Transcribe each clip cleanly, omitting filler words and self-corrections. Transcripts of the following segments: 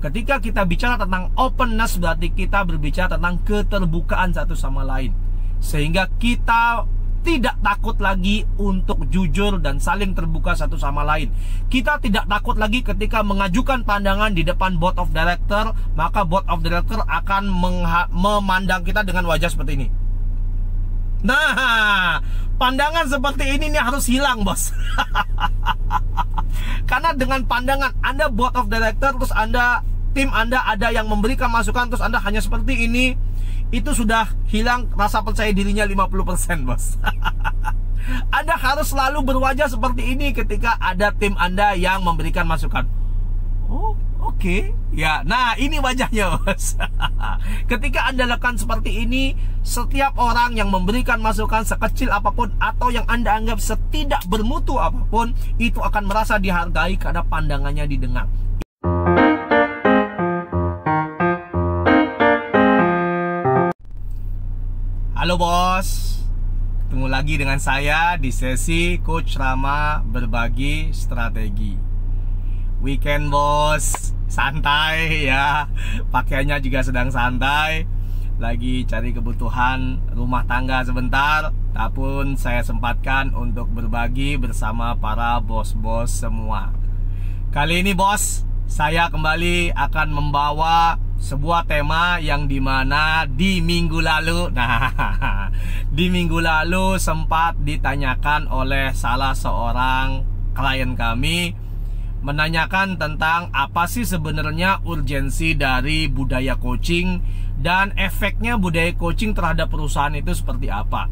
Ketika kita bicara tentang openness, berarti kita berbicara tentang keterbukaan satu sama lain. Sehingga kita tidak takut lagi untuk jujur dan saling terbuka satu sama lain. Kita tidak takut lagi ketika mengajukan pandangan di depan board of director, maka board of director akan memandang kita dengan wajah seperti ini. Nah, pandangan seperti ini nih harus hilang, bos. Karena dengan pandangan Anda board of director, terus Anda, tim Anda ada yang memberikan masukan, terus Anda hanya seperti ini, itu sudah hilang rasa percaya dirinya 50%, bos. Anda harus selalu berwajah seperti ini ketika ada tim Anda yang memberikan masukan. Oh, oke. Ya, nah ini wajahnya, bos. Ketika Anda lakukan seperti ini, setiap orang yang memberikan masukan sekecil apapun atau yang Anda anggap setidak bermutu apapun, itu akan merasa dihargai karena pandangannya didengar. Halo bos, ketemu lagi dengan saya di sesi Coach Rama berbagi strategi. Weekend bos, santai ya, pakaiannya juga sedang santai. Lagi cari kebutuhan rumah tangga sebentar, tapi saya sempatkan untuk berbagi bersama para bos-bos semua. Kali ini bos, saya kembali akan membawa sebuah tema yang dimana di minggu lalu, di minggu lalu sempat ditanyakan oleh salah seorang klien kami, menanyakan tentang apa sih sebenarnya urgensi dari budaya coaching dan efeknya budaya coaching terhadap perusahaan itu seperti apa.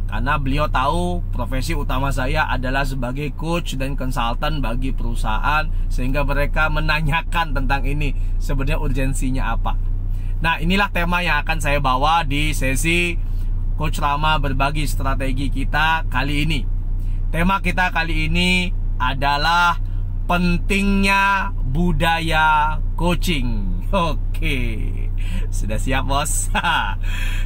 Karena beliau tahu profesi utama saya adalah sebagai coach dan konsultan bagi perusahaan, sehingga mereka menanyakan tentang ini sebenarnya urgensinya apa. Nah, inilah tema yang akan saya bawa di sesi Coach Rama berbagi strategi kita kali ini. Tema kita kali ini adalah pentingnya budaya coaching. Oke, sudah siap bos?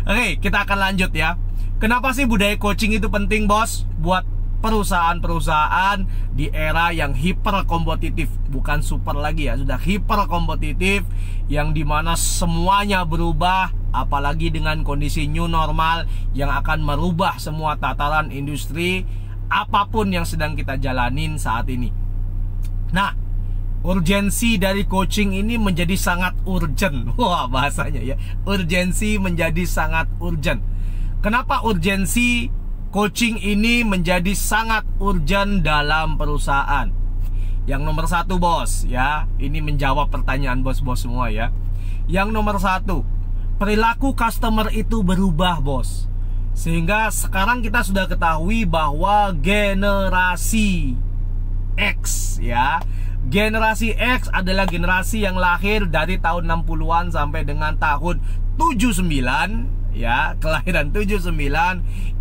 Oke, kita akan lanjut ya. Kenapa sih budaya coaching itu penting bos? Buat perusahaan-perusahaan di era yang hiper kompetitif. Bukan super lagi ya, sudah hiper kompetitif, yang dimana semuanya berubah. Apalagi dengan kondisi new normal yang akan merubah semua tataran industri apapun yang sedang kita jalanin saat ini. Nah, urgensi dari coaching ini menjadi sangat urgent. Wah, bahasanya ya, urgensi menjadi sangat urgent. Kenapa urgensi coaching ini menjadi sangat urgent dalam perusahaan? Yang nomor satu bos ya, ini menjawab pertanyaan bos-bos semua ya. Yang nomor satu, perilaku customer itu berubah bos. Sehingga sekarang kita sudah ketahui bahwa generasi X ya, generasi X adalah generasi yang lahir dari tahun 60-an sampai dengan tahun 79 ya, kelahiran 79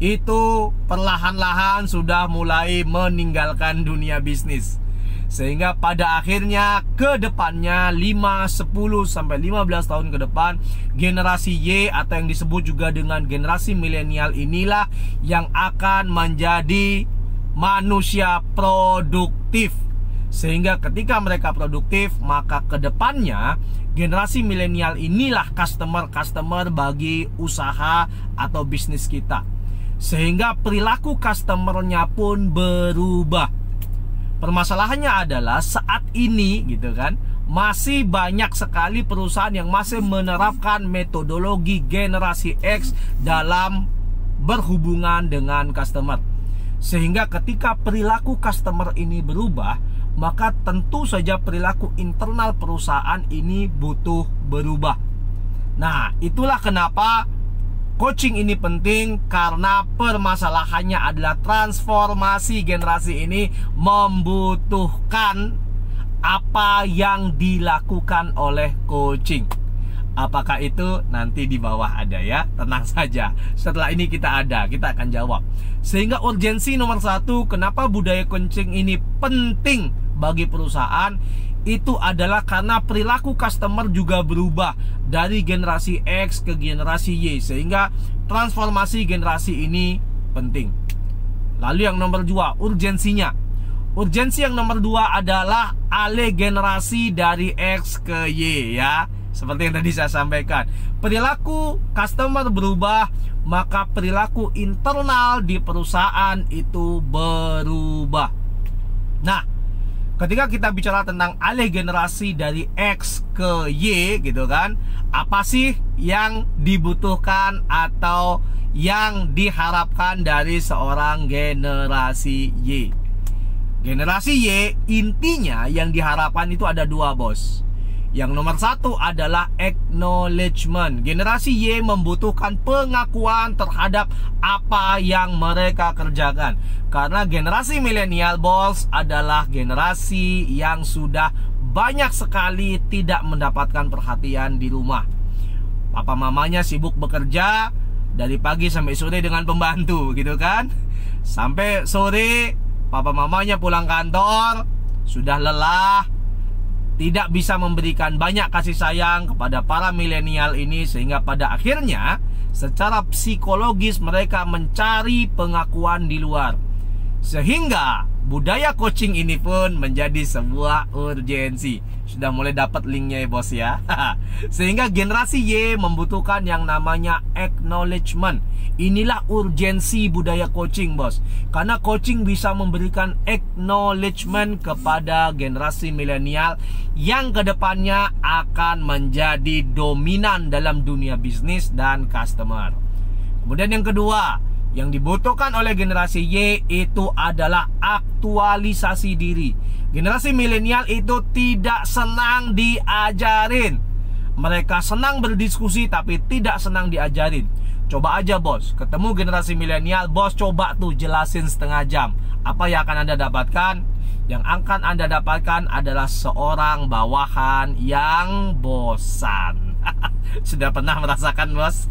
itu perlahan-lahan sudah mulai meninggalkan dunia bisnis. Sehingga pada akhirnya ke depannya 5, 10 sampai 15 tahun ke depan, generasi Y atau yang disebut juga dengan generasi milenial inilah yang akan menjadi manusia produktif. Sehingga ketika mereka produktif, maka kedepannya generasi milenial inilah customer bagi usaha atau bisnis kita. Sehingga perilaku customernya pun berubah. Permasalahannya adalah saat ini gitu kan, masih banyak sekali perusahaan yang masih menerapkan metodologi generasi X dalam berhubungan dengan customer. Sehingga ketika perilaku customer ini berubah, maka tentu saja perilaku internal perusahaan ini butuh berubah. Nah, itulah kenapa coaching ini penting, karena permasalahannya adalah transformasi generasi ini membutuhkan apa yang dilakukan oleh coaching. Apakah itu nanti di bawah ada ya, tenang saja. Setelah ini kita akan jawab. Sehingga urgensi nomor satu, kenapa budaya coaching ini penting bagi perusahaan, itu adalah karena perilaku customer juga berubah dari generasi X ke generasi Y. Sehingga transformasi generasi ini penting. Lalu yang nomor dua, urgensinya. Urgensi yang nomor 2 adalah alih generasi dari X ke Y ya. Seperti yang tadi saya sampaikan, perilaku customer berubah, maka perilaku internal di perusahaan itu berubah. Nah, ketika kita bicara tentang alih generasi dari X ke Y gitu kan, apa sih yang dibutuhkan atau yang diharapkan dari seorang generasi Y? Generasi Y intinya yang diharapkan itu ada 2, bos. Yang nomor 1 adalah acknowledgement. Generasi Y membutuhkan pengakuan terhadap apa yang mereka kerjakan. Karena generasi milenial, bos, adalah generasi yang sudah banyak sekali tidak mendapatkan perhatian di rumah. Papa mamanya sibuk bekerja dari pagi sampai sore dengan pembantu gitu kan. Sampai sore papa mamanya pulang kantor, sudah lelah, tidak bisa memberikan banyak kasih sayang kepada para milenial ini, sehingga pada akhirnya secara psikologis mereka mencari pengakuan di luar. Sehingga budaya coaching ini pun menjadi sebuah urgensi. Sudah mulai dapat linknya ya, bos ya. Sehingga generasi Y membutuhkan yang namanya acknowledgement. Inilah urgensi budaya coaching, bos. Karena coaching bisa memberikan acknowledgement kepada generasi milenial yang kedepannya akan menjadi dominan dalam dunia bisnis dan customer. Kemudian yang kedua, yang dibutuhkan oleh generasi Y itu adalah aktualisasi diri. Generasi milenial itu tidak senang diajarin. Mereka senang berdiskusi tapi tidak senang diajarin. Coba aja, bos, ketemu generasi milenial, bos coba tuh jelasin setengah jam. Apa yang akan Anda dapatkan? Yang akan Anda dapatkan adalah seorang bawahan yang bosan. Sudah pernah merasakan, bos?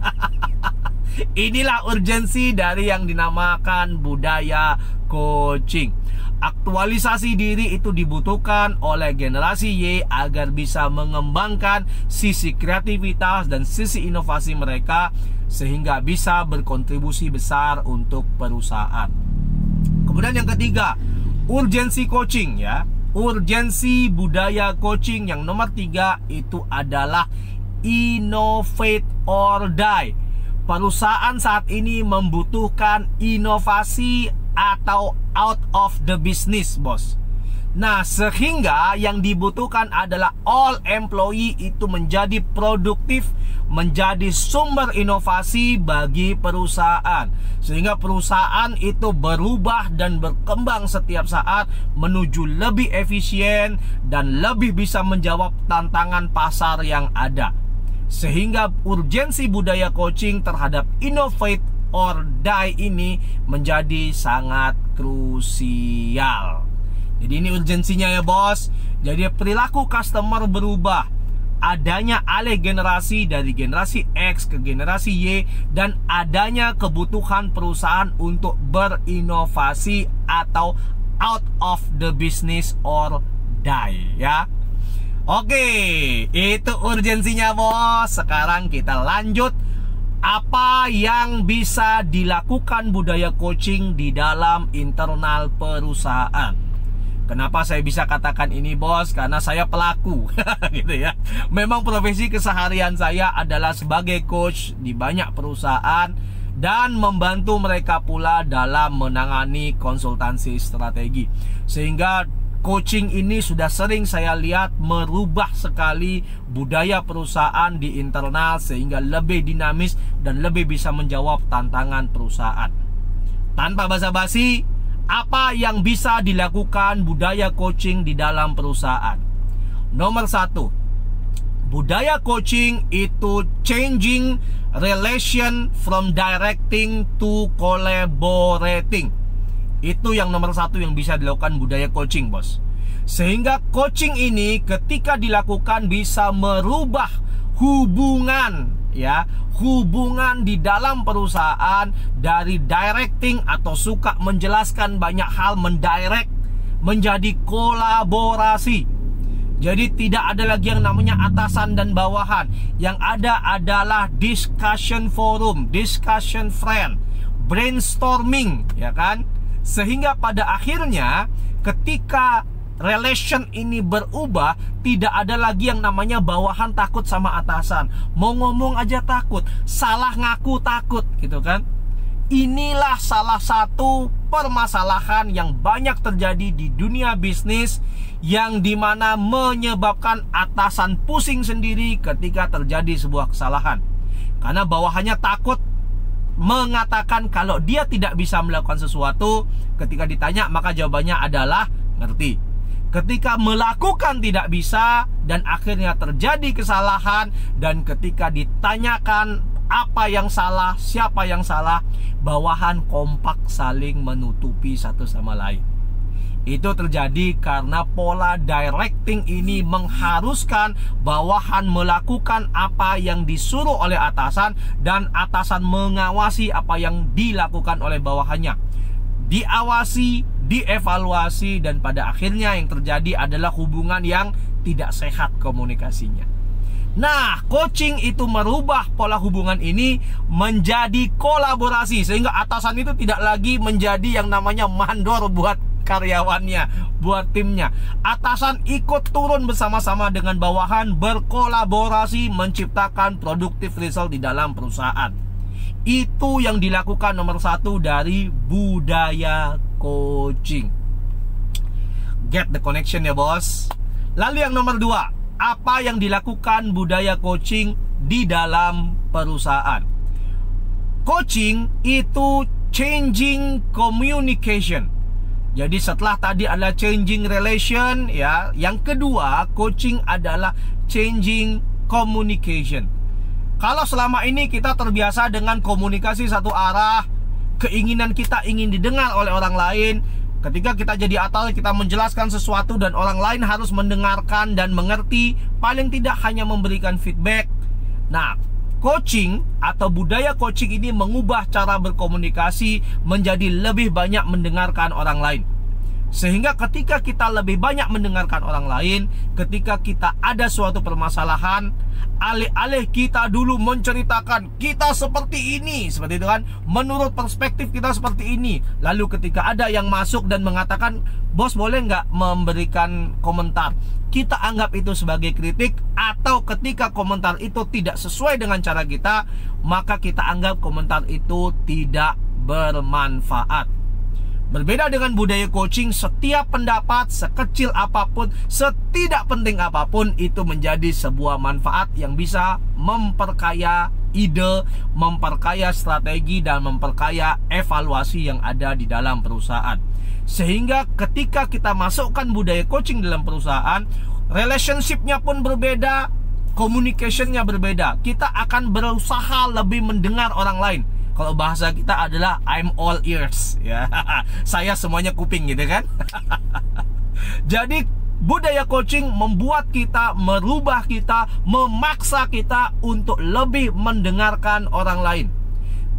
Inilah urgensi dari yang dinamakan budaya coaching. Aktualisasi diri itu dibutuhkan oleh generasi Y agar bisa mengembangkan sisi kreativitas dan sisi inovasi mereka, sehingga bisa berkontribusi besar untuk perusahaan. Kemudian yang ketiga, urgensi coaching ya. Urgensi budaya coaching yang nomor 3 itu adalah innovate or die. Perusahaan saat ini membutuhkan inovasi atau out of the business, bos. Nah, sehingga yang dibutuhkan adalah all employee itu menjadi produktif, menjadi sumber inovasi bagi perusahaan, sehingga perusahaan itu berubah dan berkembang setiap saat menuju lebih efisien dan lebih bisa menjawab tantangan pasar yang ada. Sehingga urgensi budaya coaching terhadap innovate or die ini menjadi sangat krusial. Jadi ini urgensinya ya, bos. Jadi perilaku customer berubah, adanya alih generasi dari generasi X ke generasi Y, dan adanya kebutuhan perusahaan untuk berinovasi atau out of the business or die ya. Oke, itu urgensinya, bos. Sekarang kita lanjut, apa yang bisa dilakukan budaya coaching di dalam internal perusahaan. Kenapa saya bisa katakan ini, bos? Karena saya pelaku gitu ya. Memang profesi keseharian saya adalah sebagai coach di banyak perusahaan dan membantu mereka pula dalam menangani konsultansi strategi. Sehingga coaching ini sudah sering saya lihat merubah sekali budaya perusahaan di internal, sehingga lebih dinamis dan lebih bisa menjawab tantangan perusahaan. Tanpa basa-basi, apa yang bisa dilakukan budaya coaching di dalam perusahaan? Nomor 1, budaya coaching itu changing relation from directing to collaborating. Itu yang nomor 1 yang bisa dilakukan budaya coaching, bos. Sehingga coaching ini ketika dilakukan bisa merubah hubungan ya, hubungan di dalam perusahaan dari directing atau suka menjelaskan banyak hal, mendirect, menjadi kolaborasi. Jadi tidak ada lagi yang namanya atasan dan bawahan. Yang ada adalah discussion forum, discussion friend, brainstorming, ya kan? Sehingga pada akhirnya ketika relation ini berubah, tidak ada lagi yang namanya bawahan takut sama atasan. Mau ngomong aja takut, salah ngaku takut gitu kan. Inilah salah satu permasalahan yang banyak terjadi di dunia bisnis, yang dimana menyebabkan atasan pusing sendiri ketika terjadi sebuah kesalahan. Karena bawahannya takut mengatakan kalau dia tidak bisa melakukan sesuatu. Ketika ditanya maka jawabannya adalah ngerti. Ketika melakukan tidak bisa dan akhirnya terjadi kesalahan, dan ketika ditanyakan apa yang salah, siapa yang salah, bawahan kompak saling menutupi satu sama lain. Itu terjadi karena pola directing ini mengharuskan bawahan melakukan apa yang disuruh oleh atasan, dan atasan mengawasi apa yang dilakukan oleh bawahannya. Diawasi, dievaluasi, dan pada akhirnya yang terjadi adalah hubungan yang tidak sehat komunikasinya. Nah, coaching itu merubah pola hubungan ini menjadi kolaborasi, sehingga atasan itu tidak lagi menjadi yang namanya mandor buat karyawannya, buat timnya. Atasan ikut turun bersama-sama dengan bawahan, berkolaborasi menciptakan produktif result di dalam perusahaan. Itu yang dilakukan nomor 1 dari budaya coaching. Get the connection ya bos. Lalu yang nomor 2, apa yang dilakukan budaya coaching di dalam perusahaan? Coaching itu changing communication. Jadi setelah tadi adalah changing relation ya, yang kedua coaching adalah changing communication. Kalau selama ini kita terbiasa dengan komunikasi satu arah, keinginan kita ingin didengar oleh orang lain. Ketika kita jadi atasan, kita menjelaskan sesuatu dan orang lain harus mendengarkan dan mengerti, paling tidak hanya memberikan feedback. Nah, coaching atau budaya coaching ini mengubah cara berkomunikasi menjadi lebih banyak mendengarkan orang lain. Sehingga ketika kita lebih banyak mendengarkan orang lain, ketika kita ada suatu permasalahan, alih-alih kita dulu menceritakan kita seperti ini, seperti itu kan, menurut perspektif kita seperti ini, lalu ketika ada yang masuk dan mengatakan, bos boleh nggak memberikan komentar, kita anggap itu sebagai kritik. Atau ketika komentar itu tidak sesuai dengan cara kita, maka kita anggap komentar itu tidak bermanfaat. Berbeda dengan budaya coaching, setiap pendapat sekecil apapun, setidak penting apapun, itu menjadi sebuah manfaat yang bisa memperkaya ide, memperkaya strategi, dan memperkaya evaluasi yang ada di dalam perusahaan. Sehingga ketika kita masukkan budaya coaching dalam perusahaan, relationship-nya pun berbeda, communication-nya berbeda. Kita akan berusaha lebih mendengar orang lain. Kalau bahasa kita adalah I'm all ears ya. Saya semuanya kuping gitu kan. Jadi budaya coaching membuat kita, merubah kita, memaksa kita untuk lebih mendengarkan orang lain.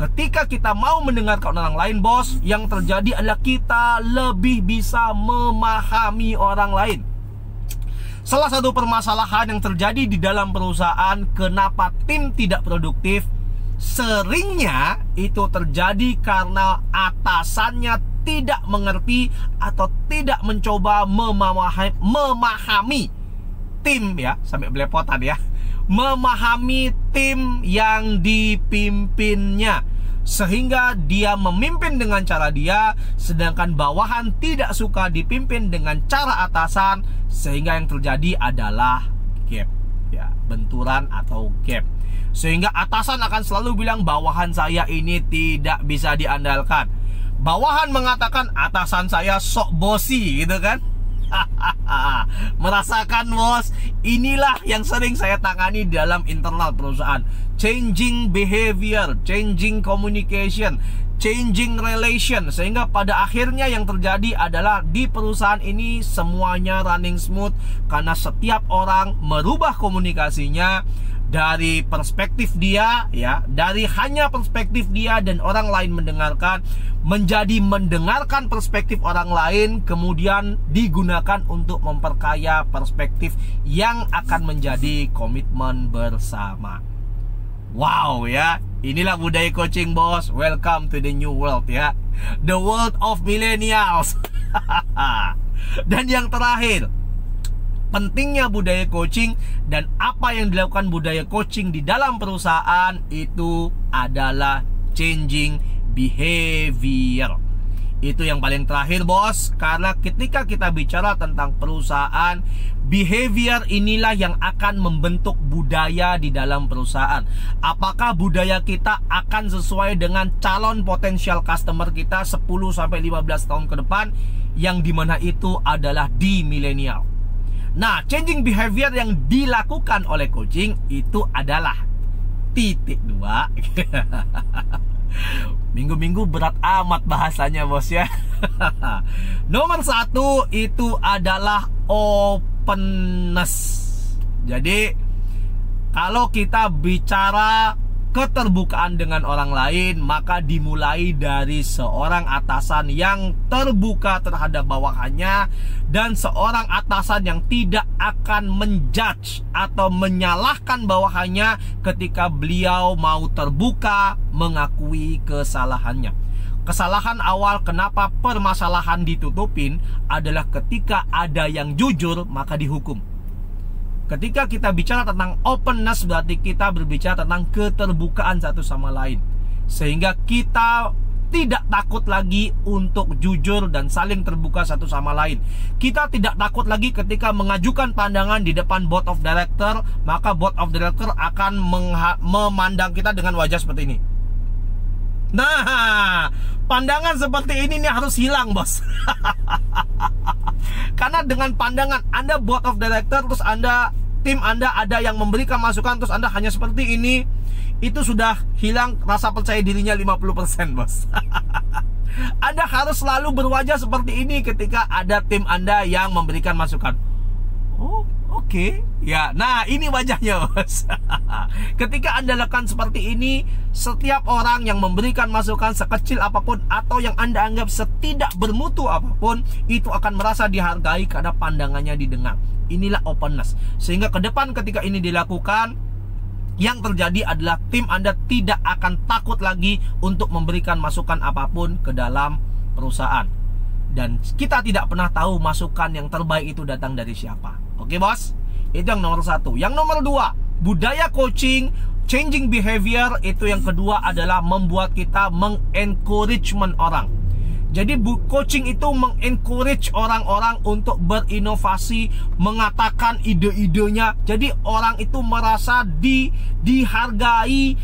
Ketika kita mau mendengarkan orang lain bos, yang terjadi adalah kita lebih bisa memahami orang lain. Salah satu permasalahan yang terjadi di dalam perusahaan, kenapa tim tidak produktif, seringnya itu terjadi karena atasannya tidak mengerti atau tidak mencoba memahami tim ya, sampai belepotan ya, memahami tim yang dipimpinnya. Sehingga dia memimpin dengan cara dia, sedangkan bawahan tidak suka dipimpin dengan cara atasan, sehingga yang terjadi adalah gap ya, benturan atau gap. Sehingga atasan akan selalu bilang bawahan saya ini tidak bisa diandalkan. Bawahan mengatakan atasan saya sok bosi gitu kan. Merasakan bos, inilah yang sering saya tangani dalam internal perusahaan. Changing behavior, changing communication, changing relation. Sehingga pada akhirnya yang terjadi adalah di perusahaan ini semuanya running smooth, karena setiap orang merubah komunikasinya dari perspektif dia ya, dari hanya perspektif dia dan orang lain mendengarkan, menjadi mendengarkan perspektif orang lain, kemudian digunakan untuk memperkaya perspektif yang akan menjadi komitmen bersama. Wow ya, inilah budaya coaching bos. Welcome to the new world ya, the world of millennials. Dan yang terakhir, pentingnya budaya coaching dan apa yang dilakukan budaya coaching di dalam perusahaan itu adalah changing behavior. Itu yang paling terakhir, bos. Karena ketika kita bicara tentang perusahaan, behavior inilah yang akan membentuk budaya di dalam perusahaan. Apakah budaya kita akan sesuai dengan calon potensial customer kita 10-15 tahun ke depan, yang dimana itu adalah di milenial. Nah, changing behavior yang dilakukan oleh coaching itu adalah titik 2. Minggu-minggu berat amat bahasanya, bos ya. Nomor 1 itu adalah openness. Jadi kalau kita bicara keterbukaan dengan orang lain, maka dimulai dari seorang atasan yang terbuka terhadap bawahannya, dan seorang atasan yang tidak akan menjudge atau menyalahkan bawahannya ketika beliau mau terbuka mengakui kesalahannya. Kesalahan awal kenapa permasalahan ditutupin adalah ketika ada yang jujur maka dihukum. Ketika kita bicara tentang openness, berarti kita berbicara tentang keterbukaan satu sama lain, sehingga kita tidak takut lagi untuk jujur dan saling terbuka satu sama lain. Kita tidak takut lagi ketika mengajukan pandangan di depan board of director, maka board of director akan memandang kita dengan wajah seperti ini. Nah, pandangan seperti ini nih harus hilang, bos. Karena dengan pandangan Anda board of director, terus Anda, tim Anda ada yang memberikan masukan, terus Anda hanya seperti ini, itu sudah hilang rasa percaya dirinya 50%, bos. Anda harus selalu berwajah seperti ini ketika ada tim Anda yang memberikan masukan. Oh, oke. Ya, nah ini wajahnya, bos. Ketika Anda lakukan seperti ini, setiap orang yang memberikan masukan sekecil apapun atau yang Anda anggap setidak bermutu apapun, itu akan merasa dihargai karena pandangannya didengar. Inilah openness. Sehingga ke depan ketika ini dilakukan, yang terjadi adalah tim Anda tidak akan takut lagi untuk memberikan masukan apapun ke dalam perusahaan. Dan kita tidak pernah tahu masukan yang terbaik itu datang dari siapa. Oke, bos? Itu yang nomor 1. Yang nomor 2, budaya coaching, changing behavior, itu yang kedua adalah membuat kita mengencouragement orang. Jadi coaching itu mengencourage orang-orang untuk berinovasi, mengatakan ide-idenya. Jadi orang itu merasa dihargai,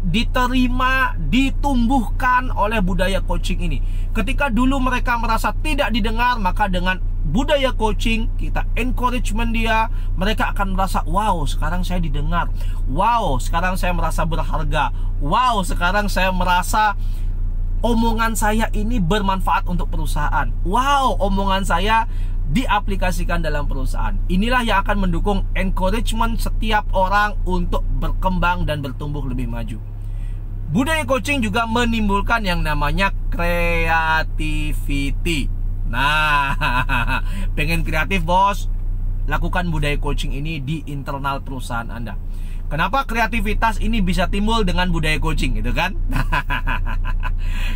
diterima, ditumbuhkan oleh budaya coaching ini. Ketika dulu mereka merasa tidak didengar, maka dengan budaya coaching kita encouragement dia, mereka akan merasa, wow, sekarang saya didengar. Wow, sekarang saya merasa berharga. Wow, sekarang saya merasa omongan saya ini bermanfaat untuk perusahaan. Wow, omongan saya diaplikasikan dalam perusahaan. Inilah yang akan mendukung encouragement setiap orang untuk berkembang dan bertumbuh lebih maju. Budaya coaching juga menimbulkan yang namanya creativity. Nah, pengen kreatif, bos? Lakukan budaya coaching ini di internal perusahaan Anda. Kenapa kreativitas ini bisa timbul dengan budaya coaching, gitu kan?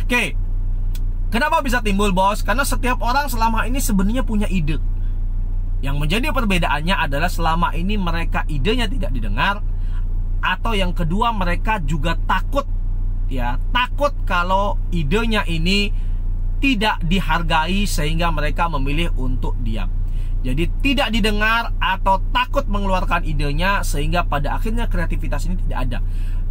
Oke, kenapa bisa timbul, bos? Karena setiap orang selama ini sebenarnya punya ide. Yang menjadi perbedaannya adalah selama ini mereka idenya tidak didengar, atau yang kedua mereka juga takut, ya, takut kalau idenya ini tidak dihargai sehingga mereka memilih untuk diam. Jadi tidak didengar atau takut mengeluarkan idenya, sehingga pada akhirnya kreativitas ini tidak ada.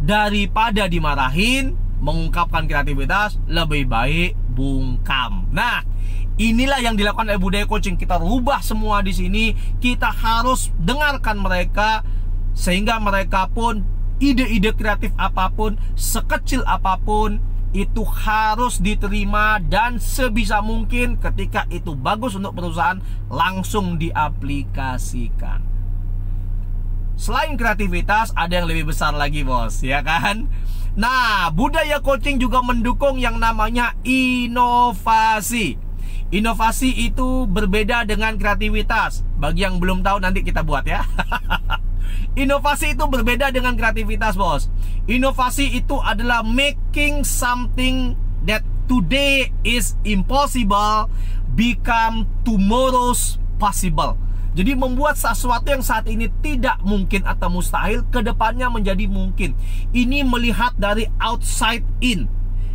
Daripada dimarahin, mengungkapkan kreativitas, lebih baik bungkam. Nah, inilah yang dilakukan oleh budaya coaching. Kita rubah semua di sini. Kita harus dengarkan mereka, sehingga mereka pun ide-ide kreatif apapun, sekecil apapun, itu harus diterima, dan sebisa mungkin ketika itu bagus untuk perusahaan, langsung diaplikasikan. Selain kreativitas, ada yang lebih besar lagi, bos, ya kan? Nah, budaya coaching juga mendukung yang namanya inovasi. Inovasi itu berbeda dengan kreativitas. Bagi yang belum tahu, nanti kita buat ya. Inovasi itu berbeda dengan kreativitas, bos. Inovasi itu adalah making something that today is impossible become tomorrow's possible. Jadi membuat sesuatu yang saat ini tidak mungkin atau mustahil, kedepannya menjadi mungkin. Ini melihat dari outside in.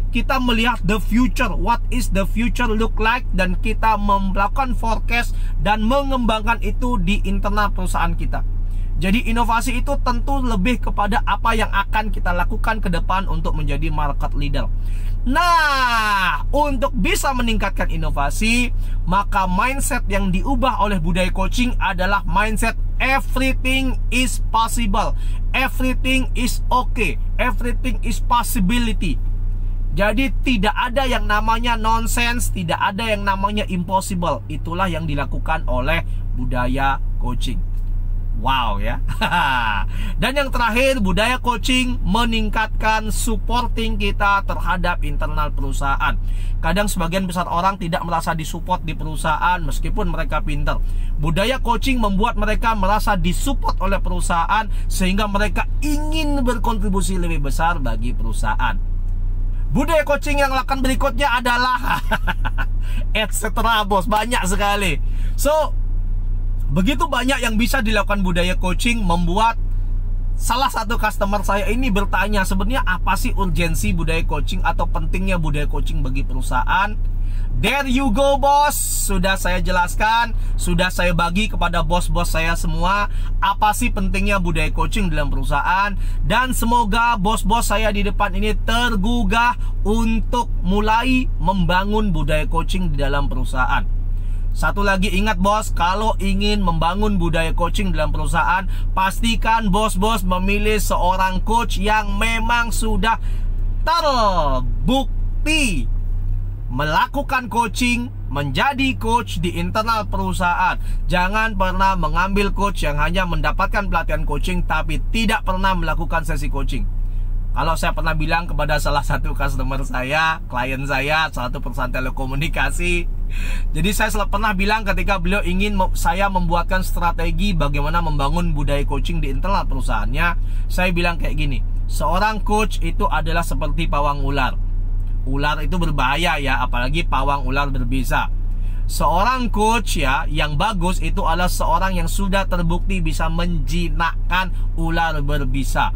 Kita melihat the future, what is the future look like, dan kita melakukan forecast dan mengembangkan itu di internal perusahaan kita. Jadi inovasi itu tentu lebih kepada apa yang akan kita lakukan ke depan untuk menjadi market leader. Nah, untuk bisa meningkatkan inovasi, maka mindset yang diubah oleh budaya coaching adalah mindset everything is possible, everything is okay, everything is possibility. Jadi tidak ada yang namanya nonsense, tidak ada yang namanya impossible. Itulah yang dilakukan oleh budaya coaching. Wow ya. Dan yang terakhir, budaya coaching meningkatkan supporting kita terhadap internal perusahaan. Kadang sebagian besar orang tidak merasa disupport di perusahaan meskipun mereka pintar. Budaya coaching membuat mereka merasa disupport oleh perusahaan sehingga mereka ingin berkontribusi lebih besar bagi perusahaan. Budaya coaching yang akan berikutnya adalah etc. bos, banyak sekali. So, begitu banyak yang bisa dilakukan budaya coaching, membuat salah satu customer saya ini bertanya, sebenarnya apa sih urgensi budaya coaching atau pentingnya budaya coaching bagi perusahaan? There you go bos, sudah saya jelaskan, sudah saya bagi kepada bos-bos saya semua apa sih pentingnya budaya coaching dalam perusahaan. Dan semoga bos-bos saya di depan ini tergugah untuk mulai membangun budaya coaching di dalam perusahaan. Satu lagi, ingat bos, kalau ingin membangun budaya coaching dalam perusahaan, pastikan bos-bos memilih seorang coach yang memang sudah terbukti melakukan coaching, menjadi coach di internal perusahaan. Jangan pernah mengambil coach yang hanya mendapatkan pelatihan coaching tapi tidak pernah melakukan sesi coaching. Kalau saya pernah bilang kepada salah satu customer saya, klien saya, salah satu perusahaan telekomunikasi. Jadi saya pernah bilang ketika beliau ingin saya membuatkan strategi bagaimana membangun budaya coaching di internal perusahaannya, saya bilang kayak gini, seorang coach itu adalah seperti pawang ular. Ular itu berbahaya ya, apalagi pawang ular berbisa. Seorang coach ya yang bagus itu adalah seorang yang sudah terbukti bisa menjinakkan ular berbisa.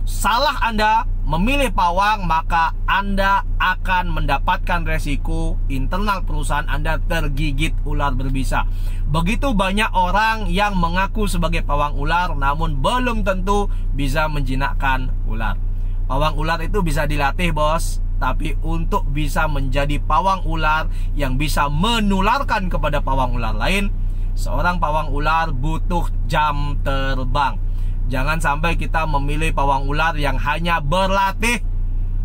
Salah Anda memilih pawang, maka Anda akan mendapatkan resiko internal perusahaan Anda tergigit ular berbisa. Begitu banyak orang yang mengaku sebagai pawang ular namun belum tentu bisa menjinakkan ular. Pawang ular itu bisa dilatih bos, tapi untuk bisa menjadi pawang ular yang bisa menularkan kepada pawang ular lain, seorang pawang ular butuh jam terbang. Jangan sampai kita memilih pawang ular yang hanya berlatih,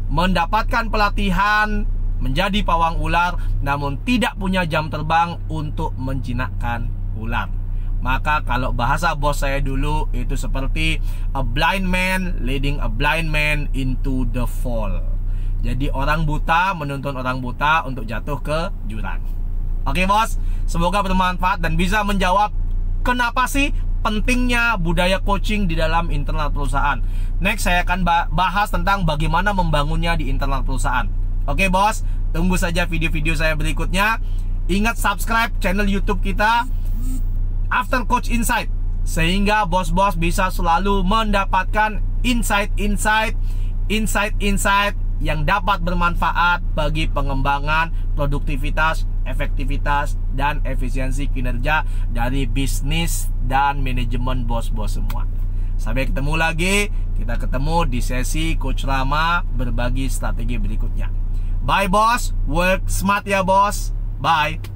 mendapatkan pelatihan, menjadi pawang ular, namun tidak punya jam terbang untuk menjinakkan ular. Maka kalau bahasa bos saya dulu itu seperti a blind man leading a blind man into the fall. Jadi orang buta menuntun orang buta untuk jatuh ke jurang. Oke bos, semoga bermanfaat dan bisa menjawab kenapa sih pentingnya budaya coaching di dalam internal perusahaan. Next saya akan bahas tentang bagaimana membangunnya di internal perusahaan. Oke bos, tunggu saja video-video saya berikutnya. Ingat subscribe channel YouTube kita After Coach Insight, sehingga bos-bos bisa selalu mendapatkan insight-insight yang dapat bermanfaat bagi pengembangan produktivitas, efektivitas, dan efisiensi kinerja dari bisnis dan manajemen bos-bos semua. Sampai ketemu lagi, kita ketemu di sesi Coach Rama berbagi strategi berikutnya. Bye bos, work smart ya bos, bye.